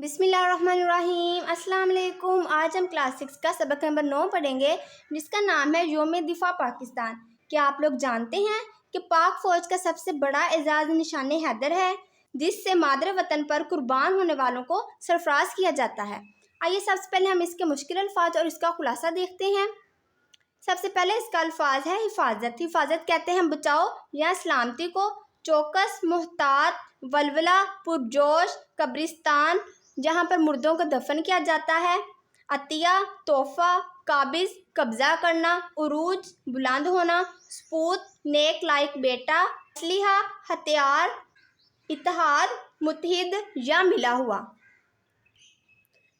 بسم اللہ الرحمن الرحیم۔ السلام علیکم۔ آج ہم کلاس 6 کا سبق نمبر 9 پڑھیں گے جس کا نام ہے یوم دفاع پاکستان۔ کیا آپ لوگ جانتے ہیں کہ پاک فوج کا سب سے بڑا اعزاز نشان حیدر ہے جس سے مادر وطن پر قربان ہونے والوں کو سرفراز کیا جاتا ہے؟ آئیے سب سے پہلے ہم اس کے مشکل الفاظ اور اس کا خلاصہ دیکھتے ہیں۔ سب سے پہلے اس کا الفاظ ہے حفاظت۔ حفاظت کہتے ہیں بچاؤ یا سلامتی کو۔ چوکس، محتاط، ولولہ، پرجوش، قبرستان جہاں پر مردوں کو دفن کیا جاتا ہے۔ عطیہ، تحفہ، قابض، قبضہ کرنا۔ عروج، بلند ہونا۔ سپوت، نیک لائق بیٹا۔ اسلحہ، ہتھیار۔ اتحاد، متحد یا ملا ہوا۔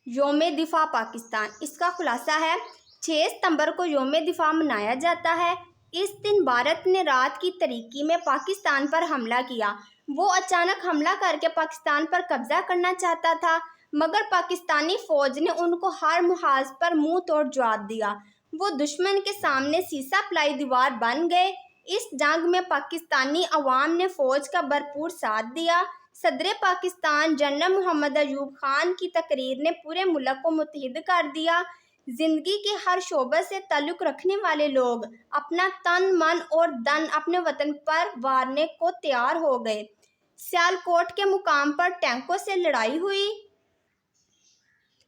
یوم دفاع پاکستان، اس کا خلاصہ ہے 6 ستمبر کو یوم دفاع منایا جاتا ہے۔ اس دن بھارت نے رات کی تاریکی میں پاکستان پر حملہ کیا۔ وہ اچانک حملہ کر کے پاکستان پر قبضہ کرنا چاہتا تھا مگر پاکستانی فوج نے ان کو ہر محاذ پر منہ توڑ جواب دیا۔ وہ دشمن کے سامنے سیسا پلائی دیوار بن گئے۔ اس جنگ میں پاکستانی عوام نے فوج کا بھرپور ساتھ دیا۔ صدر پاکستان جنرل محمد ایوب خان کی تقریر نے پورے ملک کو متحد کر دیا۔ زندگی کے ہر شعبے سے تعلق رکھنے والے لوگ اپنا تن، من اور دھن اپنے وطن پر وارنے کو تیار ہو گئے۔ سیالکوٹ کے مقام پر ٹینکوں سے لڑائی ہوئی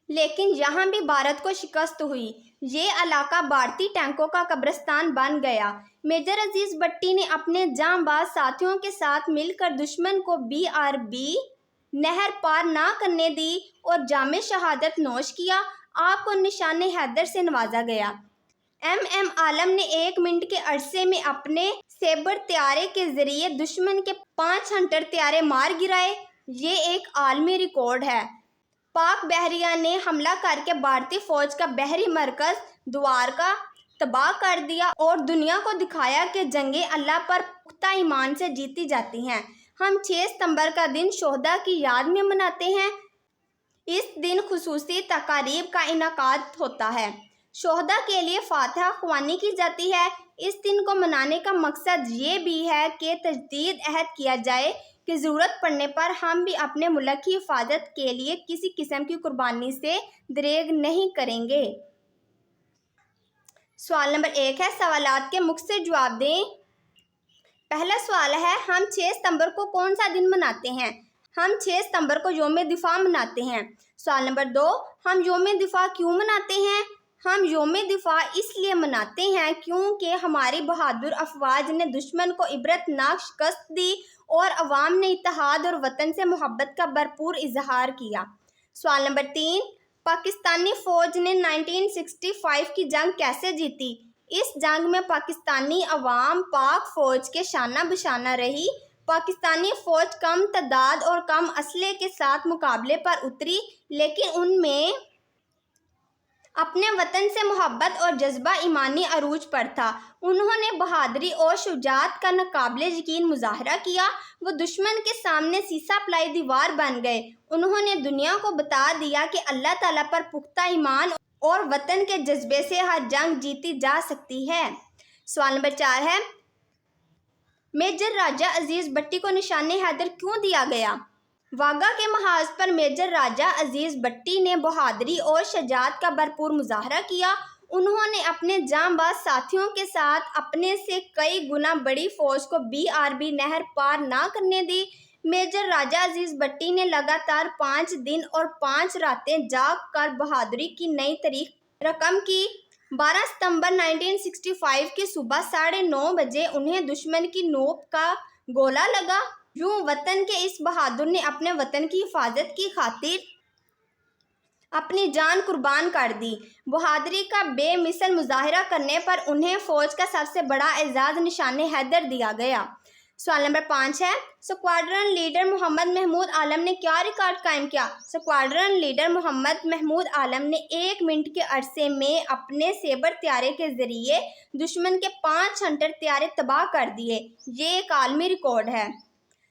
لیکن یہاں بھی بھارت کو شکست ہوئی۔ یہ علاقہ بھارتی ٹینکوں کا قبرستان بن گیا۔ میجر عزیز بٹی نے اپنے جانباز ساتھیوں کے ساتھ مل کر دشمن کو BRB نہر پار نہ کرنے دی اور جام شہادت نوش کیا۔ آپ کو نشان حیدر سے نوازا گیا۔ MM عالم نے 1 منٹ کے عرصے میں اپنے سیبر طیارے کے ذریعے دشمن کے 5 ہنٹر طیارے مار گرائے۔ یہ ایک عالمی ریکارڈ ہے۔ پاک بحریہ نے حملہ کر کے بھارتی فوج کا بحری مرکز دوارکا تباہ کر دیا اور دنیا کو دکھایا کہ جنگیں اللہ پر پختہ ایمان سے جیتی جاتی ہیں۔ ہم 6 ستمبر کا دن شہداء کی یاد میں مناتے ہیں۔ اس دن خصوصی تقاریب کا انعقاد ہوتا ہے۔ شہداء کے لیے فاتحہ خوانی کی جاتی ہے۔ اس دن کو منانے کا مقصد یہ بھی ہے کہ تجدید عہد کیا جائے کہ ضرورت پڑنے پر ہم بھی اپنے ملک کی حفاظت کے لیے کسی قسم کی قربانی سے دریغ نہیں کریں گے۔ سوال نمبر 1 ہے سوالات کے مختصر جواب دیں۔ پہلا سوال ہے ہم 6 ستمبر کو کون سا دن مناتے ہیں؟ ہم 6 ستمبر کو یوم دفاع مناتے ہیں۔ سوال نمبر 2 ہم یوم دفاع کیوں مناتے ہیں؟ ہم یوم دفاع اس لیے مناتے ہیں کیونکہ ہماری بہادر افواج نے دشمن کو عبرتناک شکست دی اور عوام نے اتحاد اور وطن سے محبت کا بھرپور اظہار کیا۔ سوال نمبر 3 پاکستانی فوج نے 1965 کی جنگ کیسے جیتی؟ اس جنگ میں پاکستانی عوام پاک فوج کے شانہ بشانہ رہی۔ پاکستانی فوج کم تعداد اور کم اسلحے کے ساتھ مقابلے پر اتری لیکن ان میں اپنے وطن سے محبت اور جذبہ ایمانی عروج پر تھا۔ انہوں نے بہادری اور شجاعت کا ناقابل یقین مظاہرہ کیا۔ وہ دشمن کے سامنے سیسا پلائی دیوار بن گئے۔ انہوں نے دنیا کو بتا دیا کہ اللہ تعالیٰ پر پختہ ایمان اور وطن کے جذبے سے ہر جنگ جیتی جا سکتی ہے۔ سوال نمبر 4 ہے میجر راجہ عزیز بٹی کو نشان حیدر کیوں دیا گیا؟ واگا کے محاذ پر میجر راجہ عزیز بٹی نے بہادری اور شجاعت کا بھرپور مظاہرہ کیا۔ انہوں نے اپنے جانباز ساتھیوں کے ساتھ اپنے سے کئی گنا بڑی فوج کو BRB نہر پار نہ کرنے دی۔ میجر راجہ عزیز بٹی نے لگاتار 5 دن اور 5 راتیں جاگ کر بہادری کی نئی تاریخ رقم کی۔ 12 ستمبر 1965 کی صبح 9:30 بجے انہیں دشمن کی نوک کا گولہ لگا۔ یوں وطن کے اس بہادر نے اپنے وطن کی حفاظت کی خاطر اپنی جان قربان کر دی۔ بہادری کا بے مثل مظاہرہ کرنے پر انہیں فوج کا سب سے بڑا اعزاز نشان حیدر دیا گیا۔ سوال نمبر 5 ہے اسکواڈرن لیڈر محمد محمود عالم نے کیا ریکارڈ قائم کیا؟ اسکواڈرن لیڈر محمد محمود عالم نے 1 منٹ کے عرصے میں اپنے سیبر طیارے کے ذریعے دشمن کے 5 ہنٹر طیارے تباہ کر دیے۔ یہ ایک عالمی ریکارڈ ہے۔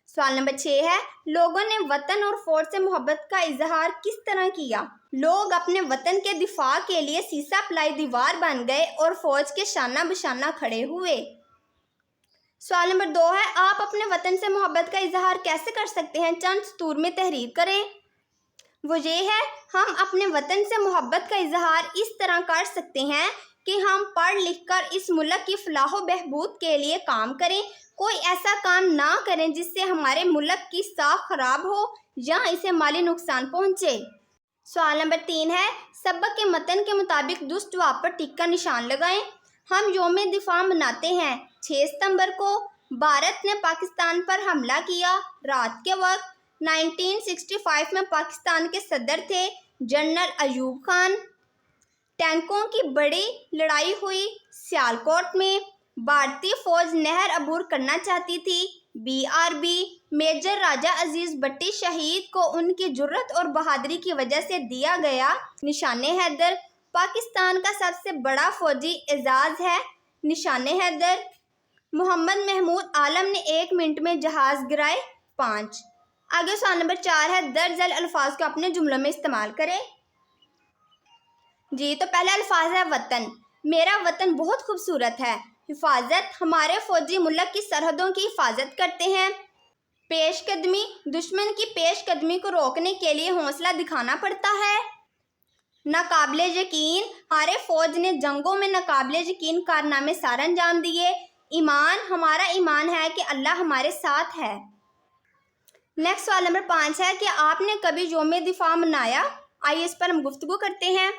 سوال نمبر 6 ہے لوگوں نے وطن اور فوج سے محبت کا اظہار کس طرح کیا؟ لوگ اپنے وطن کے دفاع کے لیے سیسا پلائی دیوار بن گئے اور فوج کے شانہ بشانہ کھڑے ہوئے۔ سوال نمبر 2 ہے آپ اپنے وطن سے محبت کا اظہار کیسے کر سکتے ہیں؟ چند سطور میں تحریر کریں۔ وہ یہ ہے، ہم اپنے وطن سے محبت کا اظہار اس طرح کر سکتے ہیں کہ ہم پڑھ لکھ کر اس ملک کی فلاح و بہبود کے لیے کام کریں، کوئی ایسا کام نہ کریں جس سے ہمارے ملک کی ساکھ خراب ہو یا اسے مالی نقصان پہنچے۔ سوال نمبر 3 ہے، سبق کے متن کے مطابق درست جواب پر ٹک کا نشان لگائیں۔ ہم یوم دفاع مناتے ہیں 6 ستمبر کو۔ بھارت نے پاکستان پر حملہ کیا رات کے وقت۔ 1965 میں پاکستان کے صدر تھے جنرل ایوب خان۔ ٹینکوں کی بڑی لڑائی ہوئی سیالکوٹ میں۔ بھارتی فوج نہر عبور کرنا چاہتی تھی۔ BRB میجر راجہ عزیز بٹی شہید کو ان کی جرأت اور بہادری کی وجہ سے دیا گیا نشان حیدر۔ پاکستان کا سب سے بڑا فوجی اعزاز ہے نشان حیدر۔ محمد محمود عالم نے 1 منٹ میں جہاز گرائے 5۔ آگے سوال نمبر 4 ہے، درج ذیل الفاظ کو اپنے جملوں میں استعمال کریں۔ جی تو پہلا الفاظ ہے وطن۔ میرا وطن بہت خوبصورت ہے۔ حفاظت، ہمارے فوجی ملک کی سرحدوں کی حفاظت کرتے ہیں۔ پیش قدمی، دشمن کی پیش قدمی کو روکنے کے لیے حوصلہ دکھانا پڑتا ہے۔ ناقابل یقین، ہمارے فوج نے جنگوں میں ناقابل یقین کارنامے سر انجام دیے۔ ایمان، ہمارا ایمان ہے کہ اللہ ہمارے ساتھ ہے۔ نیکسٹ سوال نمبر 5 ہے کہ آپ نے کبھی یوم دفاع منایا؟ آئیے اس پر ہم گفتگو کرتے ہیں۔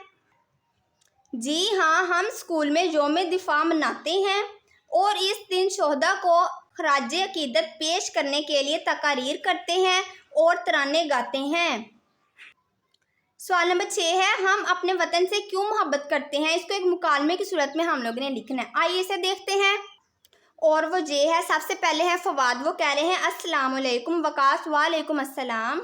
جی ہاں، ہم اسکول میں یوم دفاع مناتے ہیں اور اس دن شہداء کو خراج عقیدت پیش کرنے کے لیے تقاریر کرتے ہیں اور ترانے گاتے ہیں۔ سوال نمبر 6 ہے، ہم اپنے وطن سے کیوں محبت کرتے ہیں؟ اس کو ایک مکالمے کی صورت میں ہم لوگوں نے لکھنا ہے۔ آئیے اسے دیکھتے ہیں۔ اور وہ یہ ہے، سب سے پہلے ہے فواد، وہ کہہ رہے ہیں السلام علیکم۔ وقاص، وعلیکم السلام۔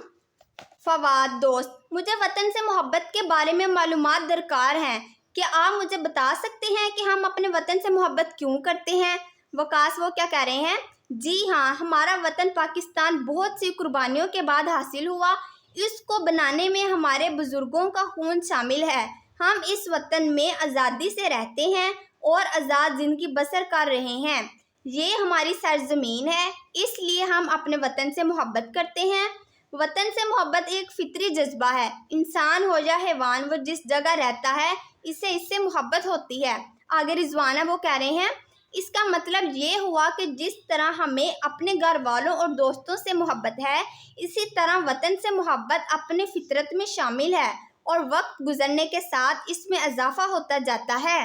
فواد، دوست، مجھے وطن سے محبت کے بارے میں معلومات درکار ہیں، کیا آپ مجھے بتا سکتے ہیں کہ ہم اپنے وطن سے محبت کیوں کرتے ہیں؟ وقاص، وہ کیا کہہ رہے ہیں؟ جی ہاں، ہمارا وطن پاکستان بہت سی قربانیوں کے بعد حاصل ہوا۔ اس کو بنانے میں ہمارے بزرگوں کا خون شامل ہے۔ ہم اس وطن میں آزادی سے رہتے ہیں اور آزاد زندگی بسر کر رہے ہیں۔ یہ ہماری سرزمین ہے، اس لیے ہم اپنے وطن سے محبت کرتے ہیں۔ وطن سے محبت ایک فطری جذبہ ہے۔ انسان ہو یا حیوان، وہ جس جگہ رہتا ہے اس سے محبت ہوتی ہے۔ آگے رضوان ہے، وہ کہہ رہے ہیں اس کا مطلب یہ ہوا کہ جس طرح ہمیں اپنے گھر والوں اور دوستوں سے محبت ہے، اسی طرح وطن سے محبت اپنے فطرت میں شامل ہے اور وقت گزرنے کے ساتھ اس میں اضافہ ہوتا جاتا ہے۔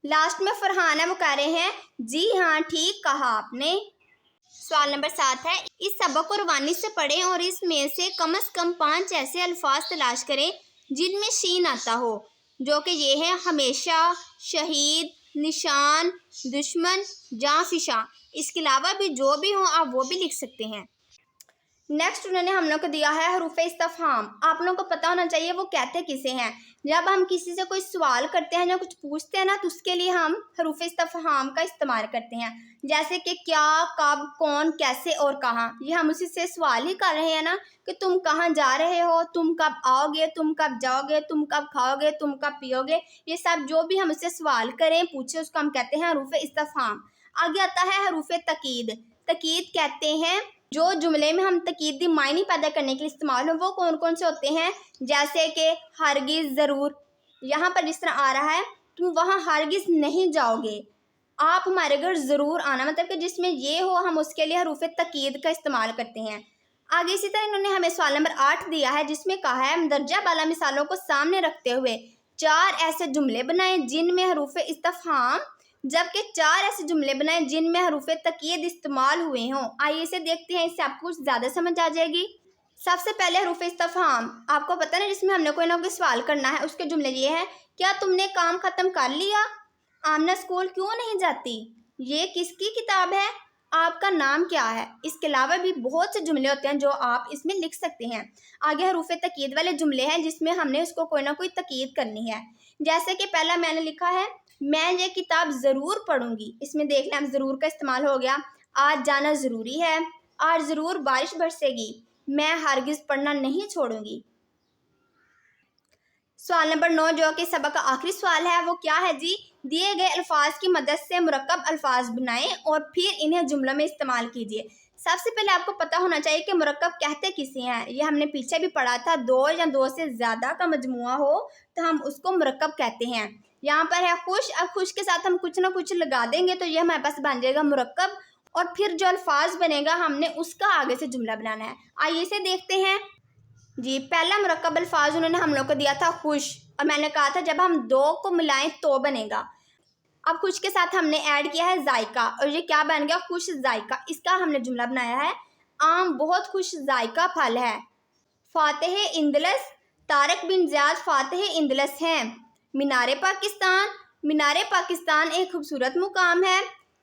لاسٹ میں فرحان ہے، وہ کہہ رہے ہیں جی ہاں، ٹھیک کہا آپ نے۔ سوال نمبر 7 ہے، اس سبق کو روانی سے پڑھیں اور اس میں سے کم از کم 5 ایسے الفاظ تلاش کریں جن میں شین آتا ہو، جو کہ یہ ہے ہمیشہ، شہید، نشان، دشمن، جاں فشاں۔ اس کے علاوہ بھی جو بھی ہوں آپ وہ بھی لکھ سکتے ہیں۔ نیکسٹ انہوں نے ہم لوگ کو دیا ہے حروف استفہام۔ آپ لوگوں کو پتہ ہونا چاہیے وہ کہتے کسے ہیں۔ جب ہم کسی سے کوئی سوال کرتے ہیں یا کچھ پوچھتے ہیں نا، تو اس کے لیے ہم حروف استفہام کا استعمال کرتے ہیں، جیسے کہ کیا، کب، کون، کیسے اور کہاں۔ یہ ہم اسی سے سوال ہی کر رہے ہیں نا کہ تم کہاں جا رہے ہو، تم کب آؤ گے، تم کب جاؤ گے، تم کب کھاؤ گے، تم کب پیو گے۔ یہ سب جو بھی ہم اس سے سوال کریں، پوچھیں، اس کو ہم کہتے ہیں حروف استفہام۔ آگے آتا ہے حروف تاکید۔ تاکید کہتے ہیں جو جملے میں ہم تاکیدی معنی پیدا کرنے کے لیے استعمال ہو، وہ کون کون سے ہوتے ہیں؟ جیسے کہ ہرگز، ضرور۔ یہاں پر جس طرح آ رہا ہے تم وہاں ہرگز نہیں جاؤ گے، آپ ہمارے گھر ضرور آنا، مطلب کہ جس میں یہ ہو ہم اس کے لیے حروف تاکید کا استعمال کرتے ہیں۔ آگے اسی طرح انہوں نے ہمیں سوال نمبر 8 دیا ہے، جس میں کہا ہے درجہ بالا مثالوں کو سامنے رکھتے ہوئے 4 ایسے جملے بنائیں جن میں حروف استفہام، جبکہ 4 ایسے جملے بنائیں جن میں حروف تاکید استعمال ہوئے ہوں۔ آئیے اسے دیکھتے ہیں، اس سے آپ کو کچھ زیادہ سمجھ آ جائے گی۔ سب سے پہلے حروف استفہام، آپ کو پتہ نا جس میں ہم نے کوئی نہ کوئی سوال کرنا ہے، اس کے جملے یہ ہیں، کیا تم نے کام ختم کر لیا؟ آمنہ اسکول کیوں نہیں جاتی؟ یہ کس کی کتاب ہے؟ آپ کا نام کیا ہے؟ اس کے علاوہ بھی بہت سے جملے ہوتے ہیں جو آپ اس میں لکھ سکتے ہیں۔ آگے حروف تاکید والے جملے ہیں جس میں ہم نے اس کو کوئی نہ کوئی تاکید کرنی ہے، جیسے کہ پہلا میں نے لکھا ہے میں یہ کتاب ضرور پڑھوں گی۔ اس میں دیکھ لیں ہم ضرور کا استعمال ہو گیا۔ آج جانا ضروری ہے، آج ضرور بارش برسے گی، میں ہرگز پڑھنا نہیں چھوڑوں گی۔ سوال نمبر 9 جو کہ سبق کا آخری سوال ہے، وہ کیا ہے جی؟ دیے گئے الفاظ کی مدد سے مرکب الفاظ بنائیں اور پھر انہیں جملوں میں استعمال کیجیے۔ سب سے پہلے آپ کو پتہ ہونا چاہیے کہ مرکب کہتے کسے ہیں. یہ ہم نے پیچھے بھی پڑھا تھا. دو یا دو سے زیادہ کا مجموعہ ہو تو ہم اس کو مرکب کہتے ہیں. یہاں پر ہے خوش. اب خوش کے ساتھ ہم کچھ نہ کچھ لگا دیں گے تو یہ ہمارے پاس بن جائے گا مرکب. اور پھر جو الفاظ بنے گا ہم نے اس کا آگے سے جملہ بنانا ہے. آئیے اسے دیکھتے ہیں. جی پہلا مرکب الفاظ انہوں نے ہم لوگ کو دیا تھا خوش. اور میں نے کہا تھا جب ہم دو کو ملائیں تو بنے گا. اب خوش کے ساتھ ہم نے ایڈ کیا ہے ذائقہ. اور یہ کیا بن گیا؟ خوش ذائقہ. اس کا ہم نے جملہ بنایا ہے آم بہت خوش ذائقہ پھل ہے. فاتح اندلس. طارق بن زیاد فاتح اندلس ہیں. مینار پاکستان. مینار پاکستان ایک خوبصورت مقام ہے.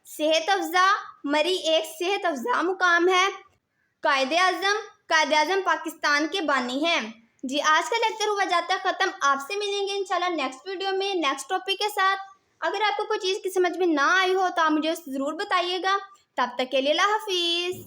صحت افزا. مری ایک صحت افزا مقام ہے. قائد اعظم. قائد اعظم پاکستان کے بانی ہیں. جی آج کا لیکچر ہوا جاتا ہے ختم. آپ سے ملیں گے انشاءاللہ نیکسٹ ویڈیو میں نیکسٹ ٹاپک کے ساتھ. اگر آپ کو کوئی چیز کی سمجھ میں نہ آئی ہو تو آپ مجھے ضرور بتائیے گا. تب تک کے لیے اللہ حافظ.